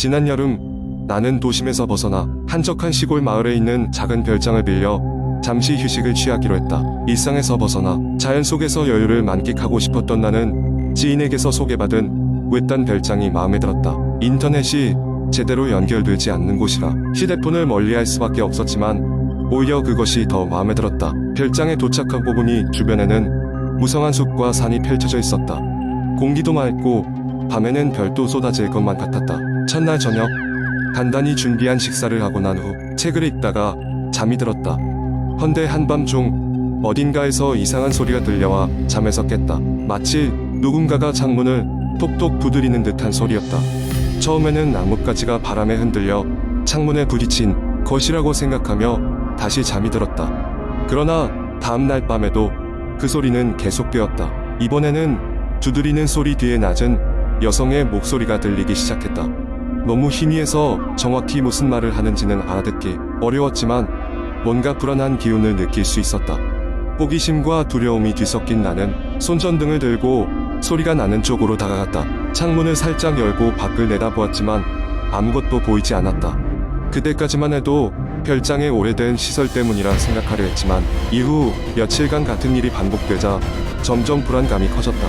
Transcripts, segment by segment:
지난 여름 나는 도심에서 벗어나 한적한 시골 마을에 있는 작은 별장을 빌려 잠시 휴식을 취하기로 했다. 일상에서 벗어나 자연 속에서 여유를 만끽하고 싶었던 나는 지인에게서 소개받은 외딴 별장이 마음에 들었다. 인터넷이 제대로 연결되지 않는 곳이라 휴대폰을 멀리할 수밖에 없었지만 오히려 그것이 더 마음에 들었다. 별장에 도착하고 보니 주변에는 무성한 숲과 산이 펼쳐져 있었다. 공기도 맑고 밤에는 별도 쏟아질 것만 같았다. 첫날 저녁 간단히 준비한 식사를 하고 난 후 책을 읽다가 잠이 들었다. 헌데 한밤중 어딘가에서 이상한 소리가 들려와 잠에서 깼다. 마치 누군가가 창문을 톡톡 두드리는 듯한 소리였다. 처음에는 나뭇가지가 바람에 흔들려 창문에 부딪힌 것이라고 생각하며 다시 잠이 들었다. 그러나 다음날 밤에도 그 소리는 계속되었다. 이번에는 두드리는 소리 뒤에 낮은 여성의 목소리가 들리기 시작했다. 너무 희미해서 정확히 무슨 말을 하는지는 알아듣기 어려웠지만 뭔가 불안한 기운을 느낄 수 있었다. 호기심과 두려움이 뒤섞인 나는 손전등을 들고 소리가 나는 쪽으로 다가갔다. 창문을 살짝 열고 밖을 내다보았지만 아무것도 보이지 않았다. 그때까지만 해도 별장의 오래된 시설 때문이라 생각하려 했지만 이후 며칠간 같은 일이 반복되자 점점 불안감이 커졌다.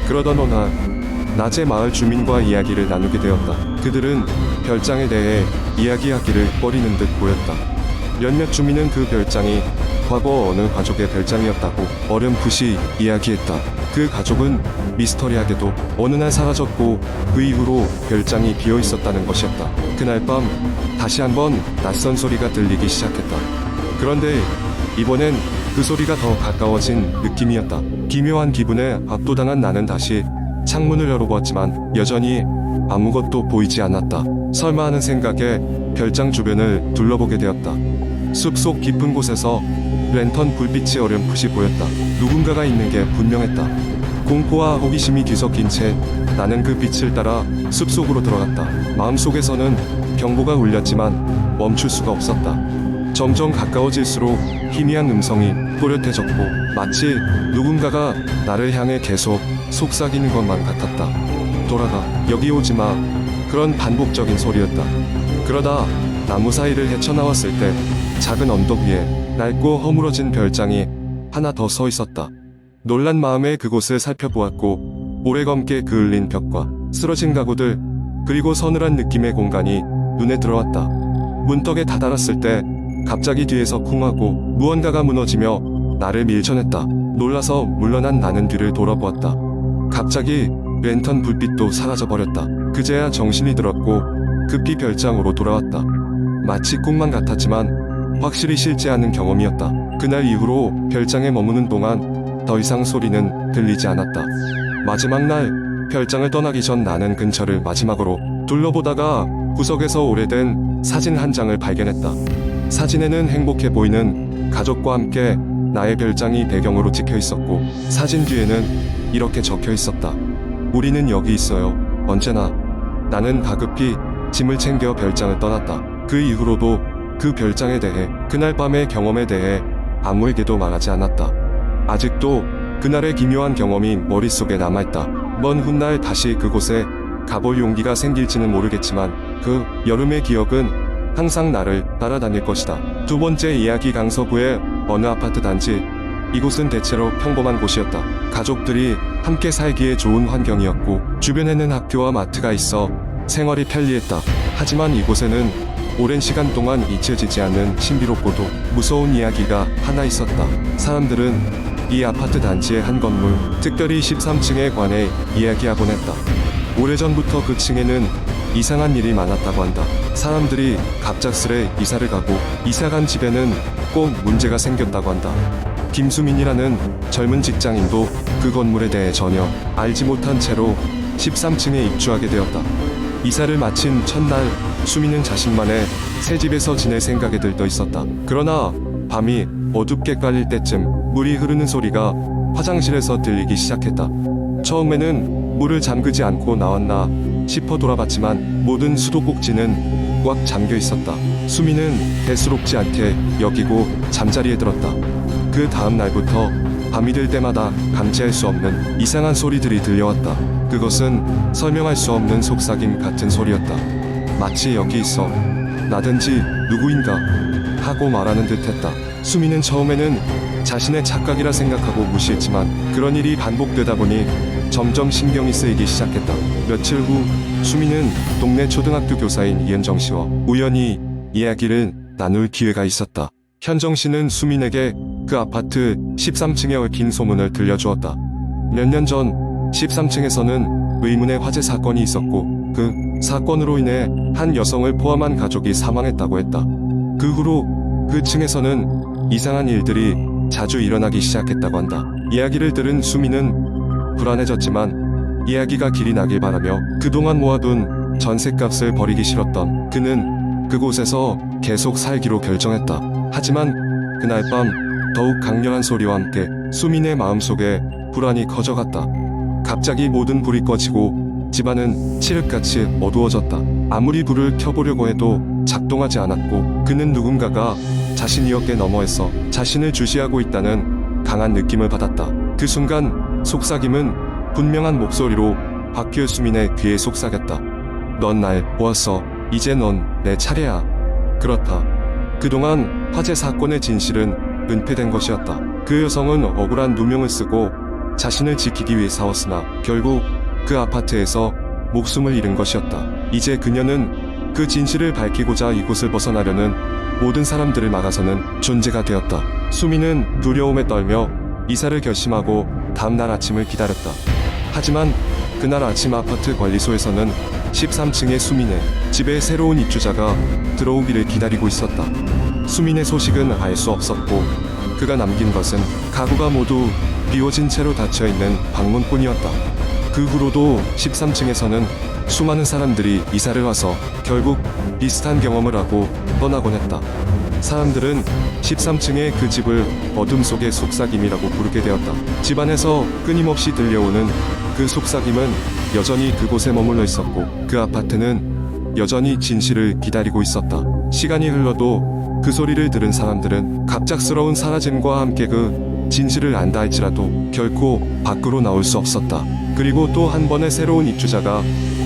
그러던 어느 날 낮에 마을 주민과 이야기를 나누게 되었다. 그들은 별장에 대해 이야기하기를 꺼리는 듯 보였다. 몇몇 주민은 그 별장이 과거 어느 가족의 별장이었다고 어렴풋이 이야기했다. 그 가족은 미스터리하게도 어느 날 사라졌고 그 이후로 별장이 비어 있었다는 것이었다. 그날 밤 다시 한번 낯선 소리가 들리기 시작했다. 그런데 이번엔 그 소리가 더 가까워진 느낌이었다. 기묘한 기분에 압도당한 나는 다시 창문을 열어보았지만 여전히 아무것도 보이지 않았다. 설마 하는 생각에 별장 주변을 둘러보게 되었다. 숲속 깊은 곳에서 랜턴 불빛이 어렴풋이 보였다. 누군가가 있는 게 분명했다. 공포와 호기심이 뒤섞인 채 나는 그 빛을 따라 숲속으로 들어갔다. 마음속에서는 경보가 울렸지만 멈출 수가 없었다. 점점 가까워질수록 희미한 음성이 또렷해졌고 마치 누군가가 나를 향해 계속 속삭이는 것만 같았다. 돌아가, 여기 오지마. 그런 반복적인 소리였다. 그러다 나무 사이를 헤쳐나왔을 때 작은 언덕 위에 낡고 허물어진 별장이 하나 더 서 있었다. 놀란 마음에 그곳을 살펴보았고 오래 검게 그을린 벽과 쓰러진 가구들 그리고 서늘한 느낌의 공간이 눈에 들어왔다. 문턱에 다다랐을 때 갑자기 뒤에서 쿵 하고 무언가가 무너지며 나를 밀쳐냈다. 놀라서 물러난 나는 뒤를 돌아보았다. 갑자기 랜턴 불빛도 사라져버렸다. 그제야 정신이 들었고 급히 별장으로 돌아왔다. 마치 꿈만 같았지만 확실히 실제 않은 경험이었다. 그날 이후로 별장에 머무는 동안 더 이상 소리는 들리지 않았다. 마지막 날 별장을 떠나기 전 나는 근처를 마지막으로 둘러보다가 구석에서 오래된 사진 한 장을 발견했다. 사진에는 행복해 보이는 가족과 함께 나의 별장이 배경으로 찍혀 있었고 사진 뒤에는 이렇게 적혀 있었다. 우리는 여기 있어요. 언제나. 나는 다급히 짐을 챙겨 별장을 떠났다. 그 이후로도 그 별장에 대해 그날 밤의 경험에 대해 아무에게도 말하지 않았다. 아직도 그날의 기묘한 경험이 머릿속에 남아있다. 먼 훗날 다시 그곳에 가볼 용기가 생길지는 모르겠지만 그 여름의 기억은 항상 나를 따라다닐 것이다. 두 번째 이야기 강서구의 어느 아파트 단지. 이곳은 대체로 평범한 곳이었다. 가족들이 함께 살기에 좋은 환경이었고 주변에는 학교와 마트가 있어 생활이 편리했다. 하지만 이곳에는 오랜 시간 동안 잊혀지지 않는 신비롭고도 무서운 이야기가 하나 있었다. 사람들은 이 아파트 단지의 한 건물, 특별히 13층에 관해 이야기하곤 했다. 오래전부터 그 층에는 이상한 일이 많았다고 한다. 사람들이 갑작스레 이사를 가고 이사간 집에는 꼭 문제가 생겼다고 한다. 김수민이라는 젊은 직장인도 그 건물에 대해 전혀 알지 못한 채로 13층에 입주하게 되었다. 이사를 마친 첫날 수민은 자신만의 새 집에서 지낼 생각에 들떠 있었다. 그러나 밤이 어둡게 깔릴 때쯤 물이 흐르는 소리가 화장실에서 들리기 시작했다. 처음에는 물을 잠그지 않고 나왔나 싶어 돌아봤지만 모든 수도꼭지는 꽉 잠겨 있었다. 수민은 대수롭지 않게 여기고 잠자리에 들었다. 그 다음 날부터 밤이 될 때마다 감지할 수 없는 이상한 소리들이 들려왔다. 그것은 설명할 수 없는 속삭임 같은 소리였다. 마치 여기 있어 나든지 누구인가 하고 말하는 듯했다. 수미는 처음에는 자신의 착각이라 생각하고 무시했지만 그런 일이 반복되다 보니 점점 신경이 쓰이기 시작했다. 며칠 후 수미는 동네 초등학교 교사인 이은정 씨와 우연히 이야기를 나눌 기회가 있었다. 현정 씨는 수민에게 그 아파트 13층에 얽힌 소문을 들려주었다. 몇 년 전 13층에서는 의문의 화재 사건이 있었고 그 사건으로 인해 한 여성을 포함한 가족이 사망했다고 했다. 그 후로 그 층에서는 이상한 일들이 자주 일어나기 시작했다고 한다. 이야기를 들은 수미는 불안해졌지만 이야기가 길이 나길 바라며 그동안 모아둔 전셋값을 버리기 싫었던 그는 그곳에서 계속 살기로 결정했다. 하지만 그날 밤 더욱 강렬한 소리와 함께 수민의 마음속에 불안이 커져갔다. 갑자기 모든 불이 꺼지고 집안은 칠흑같이 어두워졌다. 아무리 불을 켜보려고 해도 작동하지 않았고 그는 누군가가 자신 이어깨 너머에서 자신을 주시하고 있다는 강한 느낌을 받았다. 그 순간 속삭임은 분명한 목소리로 박규 수민의 귀에 속삭였다. 넌 날 보았어. 이제 넌 내 차례야. 그렇다. 그동안 화재 사건의 진실은 은폐된 것이었다. 그 여성은 억울한 누명을 쓰고 자신을 지키기 위해 싸웠으나 결국 그 아파트에서 목숨을 잃은 것이었다. 이제 그녀는 그 진실을 밝히고자 이곳을 벗어나려는 모든 사람들을 막아서는 존재가 되었다. 수미는 두려움에 떨며 이사를 결심하고 다음날 아침을 기다렸다. 하지만 그날 아침 아파트 관리소에서는 13층의 수민의 집에 새로운 입주자가 들어오기를 기다리고 있었다. 수민의 소식은 알 수 없었고 그가 남긴 것은 가구가 모두 비워진 채로 닫혀있는 방문뿐이었다. 그 후로도 13층에서는 수많은 사람들이 이사를 와서 결국 비슷한 경험을 하고 떠나곤 했다. 사람들은 13층의 그 집을 어둠 속의 속삭임이라고 부르게 되었다. 집안에서 끊임없이 들려오는 그 속삭임은 여전히 그곳에 머물러 있었고 그 아파트는 여전히 진실을 기다리고 있었다. 시간이 흘러도 그 소리를 들은 사람들은 갑작스러운 사라짐과 함께 그 진실을 안다 할지라도 결코 밖으로 나올 수 없었다. 그리고 또 한 번의 새로운 입주자가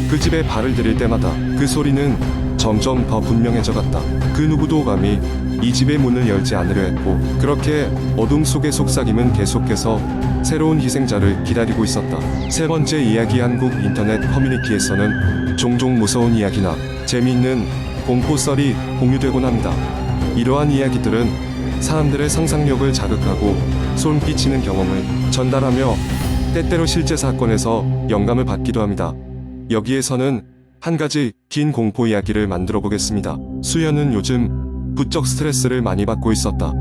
그 집에 발을 들일 때마다 그 소리는 점점 더 분명해져 갔다. 그 누구도 감히 이 집의 문을 열지 않으려 했고 그렇게 어둠 속의 속삭임은 계속해서 새로운 희생자를 기다리고 있었다. 세 번째 이야기. 한국 인터넷 커뮤니티에서는 종종 무서운 이야기나 재미있는 공포썰이 공유되곤 합니다. 이러한 이야기들은 사람들의 상상력을 자극하고 소름 끼치는 경험을 전달하며 때때로 실제 사건에서 영감을 받기도 합니다. 여기에서는 한 가지 긴 공포 이야기를 만들어 보겠습니다. 수연은 요즘 부쩍 스트레스를 많이 받고 있었다.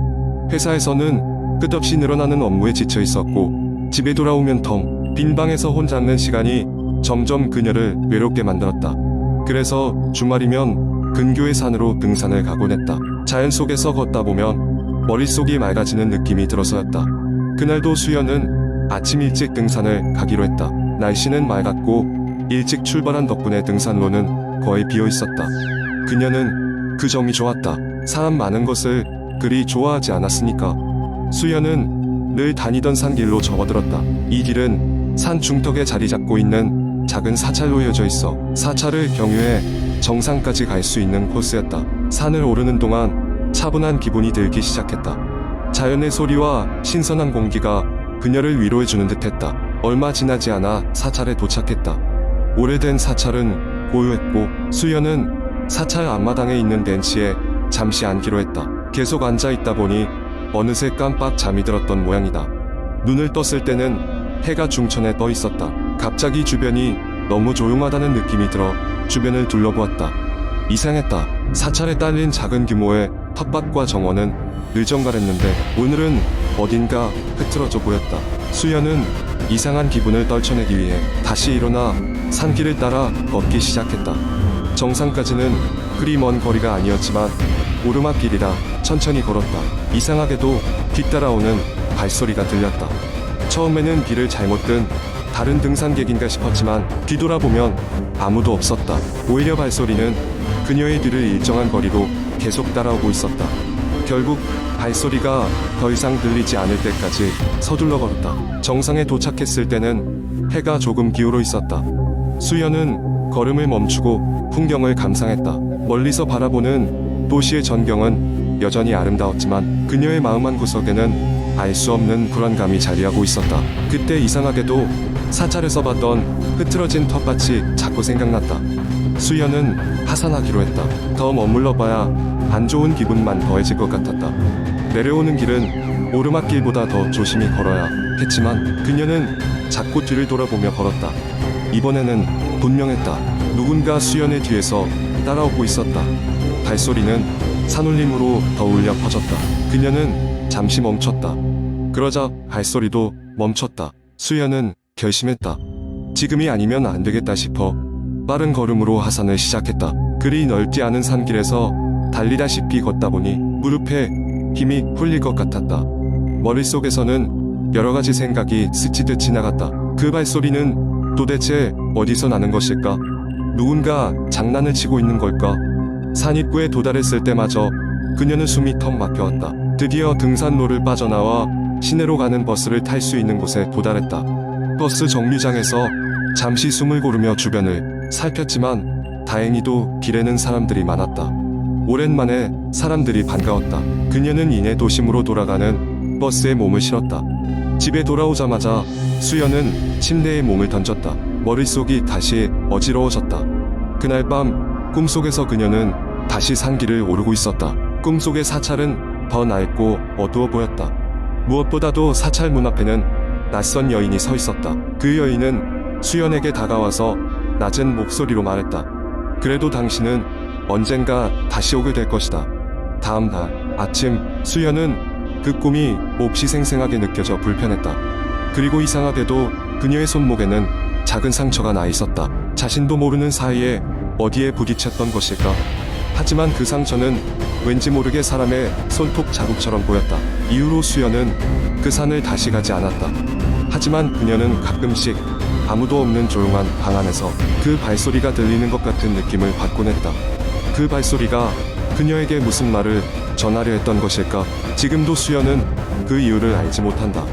회사에서는 끝없이 늘어나는 업무에 지쳐 있었고 집에 돌아오면 텅 빈 방에서 혼자 있는 시간이 점점 그녀를 외롭게 만들었다. 그래서 주말이면 근교의 산으로 등산을 가곤 했다. 자연 속에서 걷다 보면 머릿속이 맑아지는 느낌이 들어서였다. 그날도 수연은 아침 일찍 등산을 가기로 했다. 날씨는 맑았고 일찍 출발한 덕분에 등산로는 거의 비어 있었다. 그녀는 그 점이 좋았다. 사람 많은 것을 그리 좋아하지 않았으니까. 수연은 늘 다니던 산길로 접어들었다. 이 길은 산 중턱에 자리 잡고 있는 작은 사찰로 이어져 있어 사찰을 경유해 정상까지 갈 수 있는 코스였다. 산을 오르는 동안 차분한 기분이 들기 시작했다. 자연의 소리와 신선한 공기가 그녀를 위로해주는 듯했다. 얼마 지나지 않아 사찰에 도착했다. 오래된 사찰은 고요했고 수연은 사찰 앞마당에 있는 벤치에 잠시 앉기로 했다. 계속 앉아있다 보니 어느새 깜빡 잠이 들었던 모양이다. 눈을 떴을 때는 해가 중천에 떠 있었다. 갑자기 주변이 너무 조용하다는 느낌이 들어 주변을 둘러보았다. 이상했다. 사찰에 딸린 작은 규모의 텃밭과 정원은 을정갈했는데 오늘은 어딘가 흐트러져 보였다. 수연은 이상한 기분을 떨쳐내기 위해 다시 일어나 산길을 따라 걷기 시작했다. 정상까지는 그리 먼 거리가 아니었지만 오르막길이라 천천히 걸었다. 이상하게도 뒤따라오는 발소리가 들렸다. 처음에는 길을 잘못 든 다른 등산객인가 싶었지만 뒤돌아보면 아무도 없었다. 오히려 발소리는 그녀의 뒤를 일정한 거리로 계속 따라오고 있었다. 결국 발소리가 더 이상 들리지 않을 때까지 서둘러 걸었다. 정상에 도착했을 때는 해가 조금 기울어 있었다. 수연은 걸음을 멈추고 풍경을 감상했다. 멀리서 바라보는 도시의 전경은 여전히 아름다웠지만 그녀의 마음 한 구석에는 알 수 없는 불안감이 자리하고 있었다. 그때 이상하게도 사찰에서 봤던 흐트러진 텃밭이 자꾸 생각났다. 수연은 하산하기로 했다. 더 머물러 봐야 안 좋은 기분만 더해질 것 같았다. 내려오는 길은 오르막길보다 더 조심히 걸어야 했지만 그녀는 자꾸 뒤를 돌아보며 걸었다. 이번에는 분명했다. 누군가 수연의 뒤에서 따라오고 있었다. 발소리는 산울림으로 더 울려 퍼졌다. 그녀는 잠시 멈췄다. 그러자 발소리도 멈췄다. 수연은 결심했다. 지금이 아니면 안 되겠다 싶어 빠른 걸음으로 하산을 시작했다. 그리 넓지 않은 산길에서 달리다시피 걷다 보니 무릎에 힘이 풀릴 것 같았다. 머릿속에서는 여러 가지 생각이 스치듯 지나갔다. 그 발소리는 도대체 어디서 나는 것일까? 누군가 장난을 치고 있는 걸까? 산 입구에 도달했을 때마저 그녀는 숨이 턱 막혀왔다. 드디어 등산로를 빠져나와 시내로 가는 버스를 탈 수 있는 곳에 도달했다. 버스 정류장에서 잠시 숨을 고르며 주변을 살폈지만 다행히도 길에는 사람들이 많았다. 오랜만에 사람들이 반가웠다. 그녀는 이내 도심으로 돌아가는 버스에 몸을 실었다. 집에 돌아오자마자 수연은 침대에 몸을 던졌다. 머릿속이 다시 어지러워졌다. 그날 밤 꿈속에서 그녀는 다시 산길을 오르고 있었다. 꿈속의 사찰은 더 낡고 어두워 보였다. 무엇보다도 사찰 문 앞에는 낯선 여인이 서 있었다. 그 여인은 수연에게 다가와서 낮은 목소리로 말했다. 그래도 당신은 언젠가 다시 오게 될 것이다. 다음 날 아침 수연은 그 꿈이 몹시 생생하게 느껴져 불편했다. 그리고 이상하게도 그녀의 손목에는 작은 상처가 나 있었다. 자신도 모르는 사이에 어디에 부딪혔던 것일까? 하지만 그 상처는 왠지 모르게 사람의 손톱 자국처럼 보였다. 이후로 수연은 그 산을 다시 가지 않았다. 하지만 그녀는 가끔씩 아무도 없는 조용한 방 안에서 그 발소리가 들리는 것 같은 느낌을 받곤 했다. 그 발소리가 그녀에게 무슨 말을 전하려 했던 것일까? 지금도 수연은 그 이유를 알지 못한다.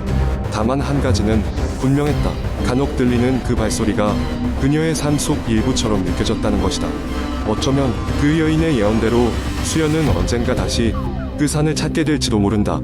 다만 한 가지는 분명했다. 간혹 들리는 그 발소리가 그녀의 삶 속 일부처럼 느껴졌다는 것이다. 어쩌면 그 여인의 예언대로 수연은 언젠가 다시 그 산을 찾게 될지도 모른다.